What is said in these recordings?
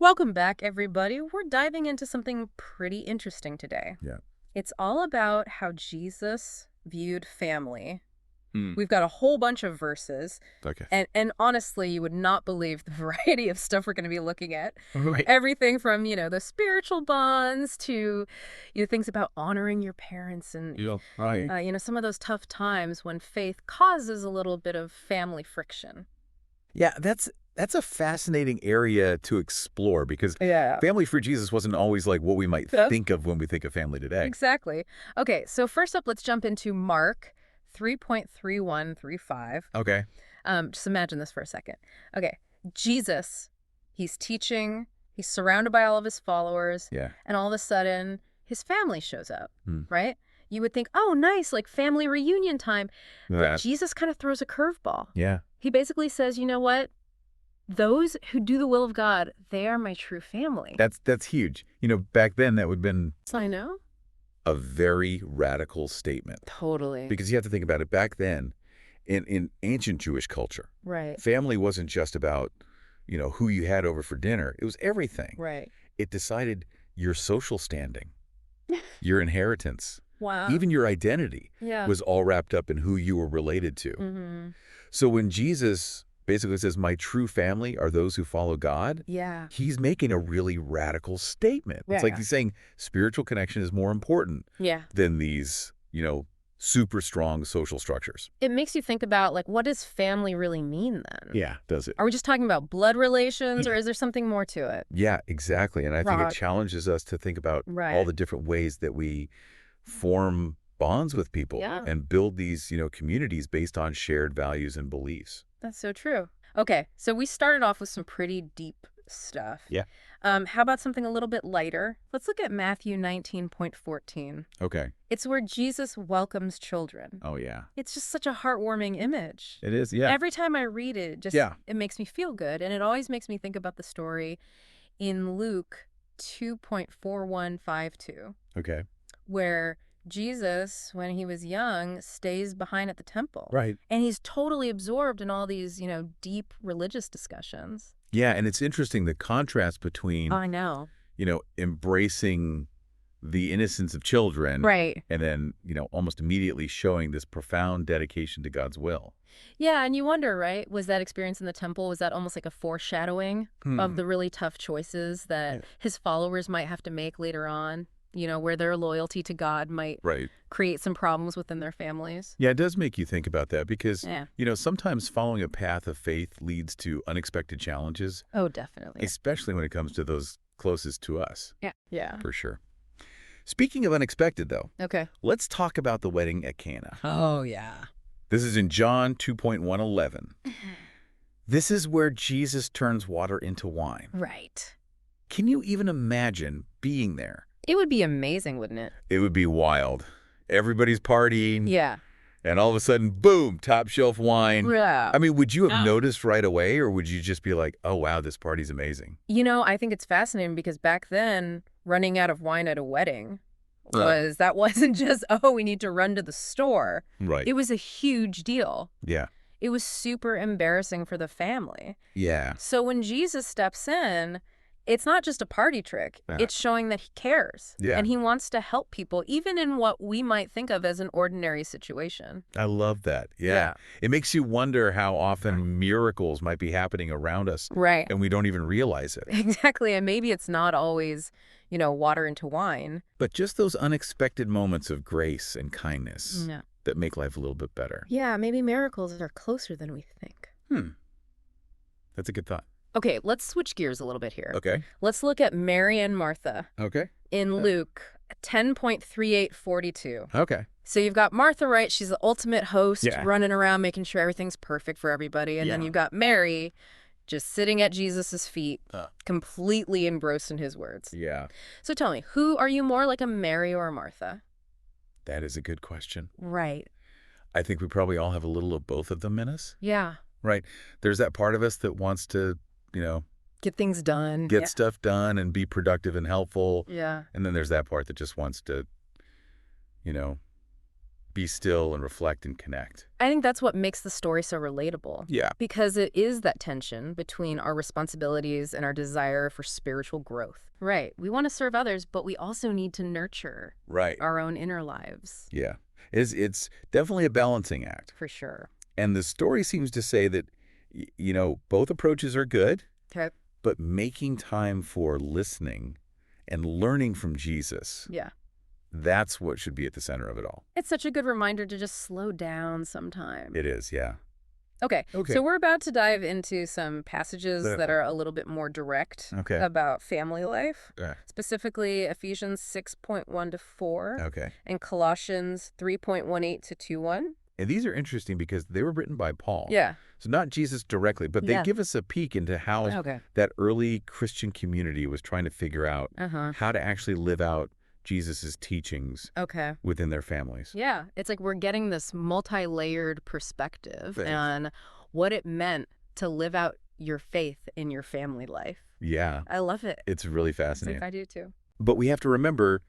Welcome back, everybody. We're diving into something pretty interesting today. Yeah. It's all about how Jesus viewed family. Mm. We've got a whole bunch of verses, Okay. and honestly, you would not believe the variety of stuff we're going to be looking at. Right. Everything from, the spiritual bonds to, things about honoring your parents and, Yeah. Right. some of those tough times when faith causes a little bit of family friction. Yeah, that's a fascinating area to explore because Yeah. family for Jesus wasn't always like what we might Yep. think of when we think of family today. Exactly. Okay, so first up, let's jump into Mark 3.3135. Okay. Just imagine this for a second. Okay, Jesus, he's teaching, he's surrounded by all of his followers, Yeah. and all of a sudden, his family shows up, Hmm. right? You would think, oh, nice, like family reunion time. But That- Jesus kind of throws a curveball. yeah. He basically says, you know what? Those who do the will of God, they are my true family. That's huge. Back then that would have been I know. a very radical statement Totally. because you have to think about it. Back then, in ancient Jewish culture, Right. family wasn't just about, who you had over for dinner. It was everything. Right. It decided your social standing, your inheritance, Wow. even your identity Yeah. was all wrapped up in who you were related to. Mm-hmm. So when Jesus basically says, my true family are those who follow God, Yeah. he's making a really radical statement. It's like Yeah. he's saying spiritual connection is more important Yeah. than these, super strong social structures. It makes you think about, like, what does family really mean then? Yeah, does it? Are we just talking about blood relations, or is there something more to it? Yeah, exactly. And I think Right. it challenges us to think about Right. all the different ways that we form bonds with people Yeah. and build these, communities based on shared values and beliefs. That's so true. Okay, so we started off with some pretty deep stuff. Yeah. How about something a little bit lighter? Let's look at Matthew 19.14. Okay. It's where Jesus welcomes children. Oh, yeah. It's just such a heartwarming image. It is, yeah. Every time I read it, it makes me feel good, and it always makes me think about the story in Luke 2.4152, Okay. where Jesus, when he was young, stays behind at the temple. Right. And he's totally absorbed in all these, deep religious discussions. Yeah, and it's interesting the contrast between, I know. embracing the innocence of children Right. and then, almost immediately showing this profound dedication to God's will. Yeah, and you wonder, right? Was that experience in the temple, was that almost like a foreshadowing of the really tough choices that his followers might have to make later on? Where their loyalty to God might Right. create some problems within their families. Yeah, it does make you think about that because, Yeah. sometimes following a path of faith leads to unexpected challenges, Oh, definitely. especially when it comes to those closest to us, Yeah. Yeah. for sure. Speaking of unexpected, though, Okay. let's talk about the wedding at Cana. Oh, yeah. This is in John 2.111. This is where Jesus turns water into wine. Right. Can you even imagine being there? It would be amazing, wouldn't it? It would be wild. Everybody's partying, Yeah. and all of a sudden, boom, top shelf wine. Yeah. I mean, would you have noticed right away, or would you just be like, oh, wow, this party's amazing? I think it's fascinating because back then, running out of wine at a wedding that wasn't just, oh, we need to run to the store. Right. It was a huge deal. Yeah. It was super embarrassing for the family. Yeah. So when Jesus steps in, it's not just a party trick. Yeah. It's showing that he cares. Yeah. And he wants to help people, even in what we might think of as an ordinary situation. I love that. Yeah. It makes you wonder how often miracles might be happening around us. Right. And we don't even realize it. Exactly. And maybe it's not always, water into wine. But just those unexpected moments of grace and kindness Yeah. that make life a little bit better. Yeah, maybe miracles are closer than we think. That's a good thought. Okay, let's switch gears a little bit here. Okay. Let's look at Mary and Martha Okay. in Luke 10.3842. Okay. So you've got Martha, right? She's the ultimate host, Yeah. running around making sure everything's perfect for everybody. And then Yeah. you've got Mary just sitting at Jesus's feet, completely engrossed in his words. Yeah. So tell me, who are you more like, a Mary or a Martha? That is a good question. Right. I think we probably all have a little of both of them in us, Yeah. right? There's that part of us that wants to, Get things done. get stuff done and be productive and helpful. Yeah. And then there's that part that just wants to, be still and reflect and connect. I think that's what makes the story so relatable. Yeah. Because it is that tension between our responsibilities and our desire for spiritual growth. Right. We want to serve others, but we also need to nurture Right. our own inner lives. Yeah. It's definitely a balancing act. For sure. And the story seems to say that, both approaches are good, Okay. but making time for listening and learning from Jesus, Yeah. that's what should be at the center of it all. It's such a good reminder to just slow down sometime. It is, yeah. Okay. Okay. So we're about to dive into some passages The- that are a little bit more direct Okay. about family life, Okay. specifically Ephesians 6:1 to 4 Okay. and Colossians 3:18 to 2:1. And these are interesting because they were written by Paul. Yeah. So not Jesus directly, but they Yeah. give us a peek into how Okay. that early Christian community was trying to figure out Uh-huh. how to actually live out Jesus's teachings Okay. within their families. Yeah. It's like we're getting this multi-layered perspective Thanks. on what it meant to live out your faith in your family life. Yeah. I love it. It's really It's like fascinating. I do too. But we have to remember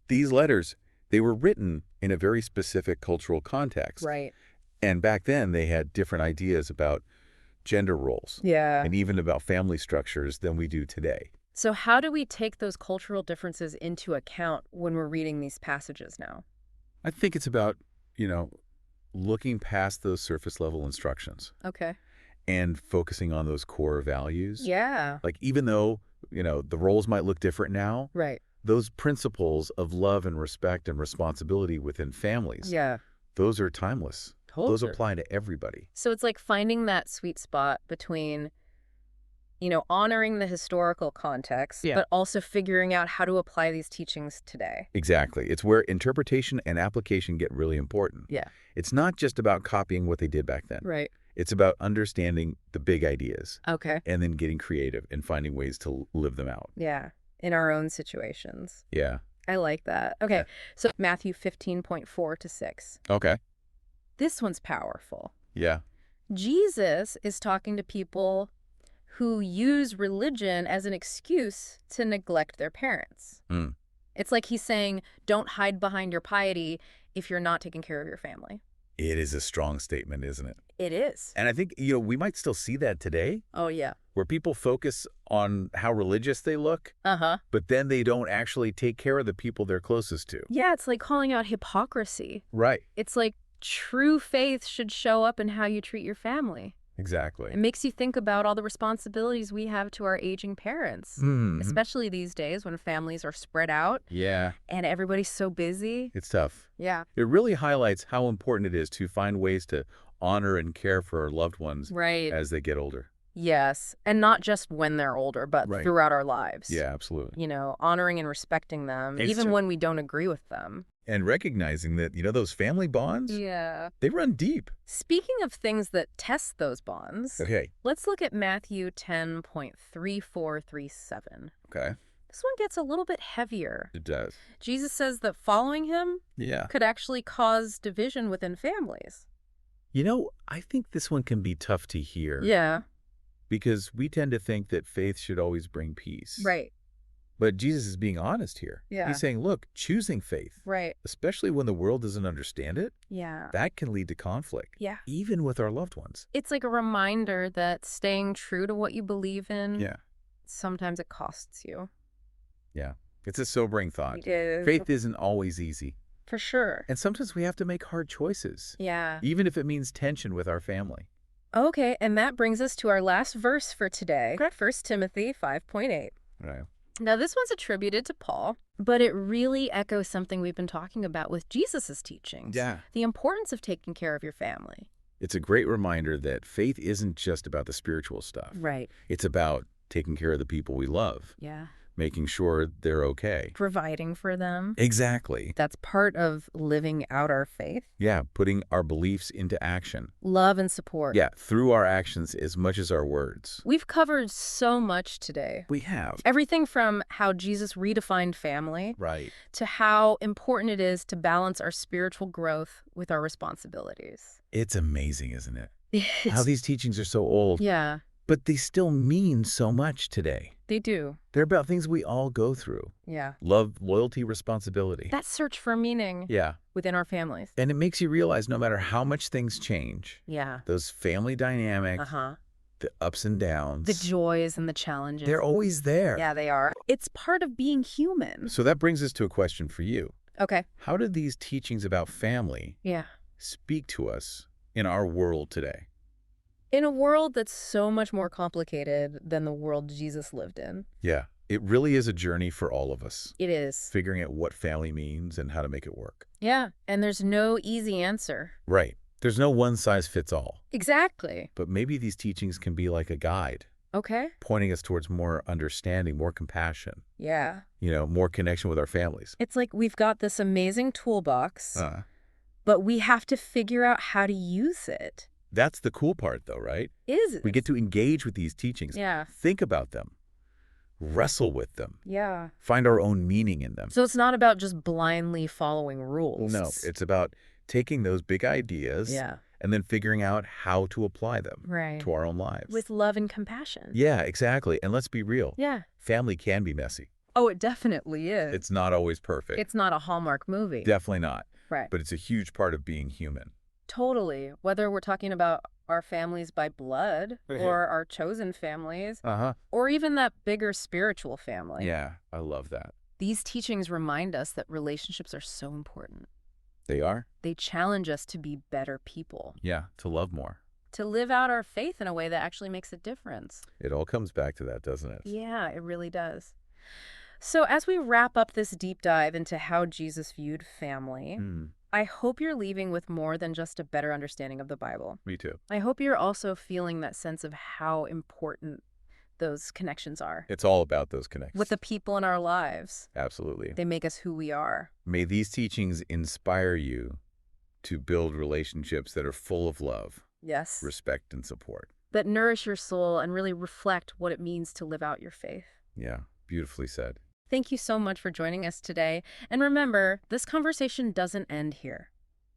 these letters, they were written in a very specific cultural context. Right. And back then they had different ideas about gender roles Yeah. and even about family structures than we do today. So how do we take those cultural differences into account when we're reading these passages now? I think it's about, looking past those surface level instructions Okay. and focusing on those core values. Yeah. Like even though, the roles might look different now, Right. those principles of love and respect and responsibility within families, Yeah. those are timeless. Those apply to everybody. So it's like finding that sweet spot between, honoring the historical context, Yeah. but also figuring out how to apply these teachings today. Exactly. It's where interpretation and application get really important. Yeah. It's not just about copying what they did back then. Right. It's about understanding the big ideas Okay. and then getting creative and finding ways to live them out. Yeah. In our own situations. Yeah. I like that. Okay. Yeah. So Matthew 15:4 to 6. Okay. This one's powerful. Yeah. Jesus is talking to people who use religion as an excuse to neglect their parents. Mm. It's like he's saying, don't hide behind your piety if you're not taking care of your family. It is a strong statement, isn't it? It is. And I think, we might still see that today, Oh, yeah. where people focus on how religious they look, Uh-huh. but then they don't actually take care of the people they're closest to. Yeah, it's like calling out hypocrisy. Right. It's like true faith should show up in how you treat your family. Exactly. It makes you think about all the responsibilities we have to our aging parents, Mhm. especially these days when families are spread out Yeah. and everybody's so busy. It's tough. Yeah. It really highlights how important it is to find ways to honor and care for our loved ones Right. as they get older. Yes. And not just when they're older, but Right. throughout our lives. Yeah, absolutely. Honoring and respecting them, It's even true. when we don't agree with them. And recognizing that, those family bonds, Yeah. they run deep. Speaking of things that test those bonds, Okay. let's look at Matthew 10:34-37. Okay. This one gets a little bit heavier. It does. Jesus says that following him Yeah. could actually cause division within families. I think this one can be tough to hear. Yeah. Because we tend to think that faith should always bring peace. Right. But Jesus is being honest here. Yeah. He's saying, look, choosing faith, Right. especially when the world doesn't understand it, Yeah. that can lead to conflict. Yeah. Even with our loved ones. It's like a reminder that staying true to what you believe in, Yeah. sometimes it costs you. Yeah. It's a sobering thought. It is. Faith isn't always easy. For sure. And sometimes we have to make hard choices, Yeah. even if it means tension with our family. Okay, and that brings us to our last verse for today, Okay. 1 Timothy 5:8. Right. Now, this one's attributed to Paul, but it really echoes something we've been talking about with Jesus's teachings. Yeah. The importance of taking care of your family. It's a great reminder that faith isn't just about the spiritual stuff. Right. It's about taking care of the people we love, Yeah. making sure they're okay. Providing for them. Exactly. That's part of living out our faith. Yeah, putting our beliefs into action. Love and support. Yeah, through our actions as much as our words. We've covered so much today. We have. Everything from how Jesus redefined family Right. to how important it is to balance our spiritual growth with our responsibilities. It's amazing, isn't it? How It's- these teachings are so old, yeah. But they still mean so much today. They do. They're about things we all go through. Yeah. Love, loyalty, responsibility. That search for meaning Yeah. within our families. And it makes you realize no matter how much things change, Yeah. those family dynamics, the ups and downs, The joys and the challenges. they're always there. Yeah, they are. It's part of being human. So that brings us to a question for you. Okay. How do these teachings about family speak to us in our world today? In a world that's so much more complicated than the world Jesus lived in. Yeah, it really is a journey for all of us. It is. Figuring out what family means and how to make it work. Yeah, and there's no easy answer. Right. There's no one size fits all. Exactly. But maybe these teachings can be like a guide. Okay. Pointing us towards more understanding, more compassion. Yeah. More connection with our families. It's like we've got this amazing toolbox, but we have to figure out how to use it. That's the cool part, though, right? Is it? We get to engage with these teachings. Yeah. Think about them. Wrestle with them. Yeah. Find our own meaning in them. So it's not about just blindly following rules. No, it's about taking those big ideas and then figuring out how to apply them to our own lives. With love and compassion. Yeah, exactly. And let's be real. Yeah. Family can be messy. Oh, it definitely is. It's not always perfect. It's not a Hallmark movie. Definitely not. Right. But it's a huge part of being human. Totally. Whether we're talking about our families by blood or our chosen families or even that bigger spiritual family. Yeah, I love that. These teachings remind us that relationships are so important. They are? They challenge us to be better people. Yeah, to love more. To live out our faith in a way that actually makes a difference. It all comes back to that, doesn't it? Yeah, it really does. So as we wrap up this deep dive into how Jesus viewed family, I hope you're leaving with more than just a better understanding of the Bible. Me too. I hope you're also feeling that sense of how important those connections are. It's all about those connections. With the people in our lives. Absolutely. They make us who we are. May these teachings inspire you to build relationships that are full of love, respect, and support. That nourish your soul and really reflect what it means to live out your faith. Yeah, beautifully said. Thank you so much for joining us today. And remember, this conversation doesn't end here.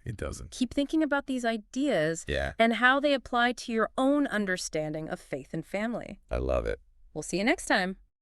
It doesn't. Keep thinking about these ideas and how they apply to your own understanding of faith and family. I love it. We'll see you next time.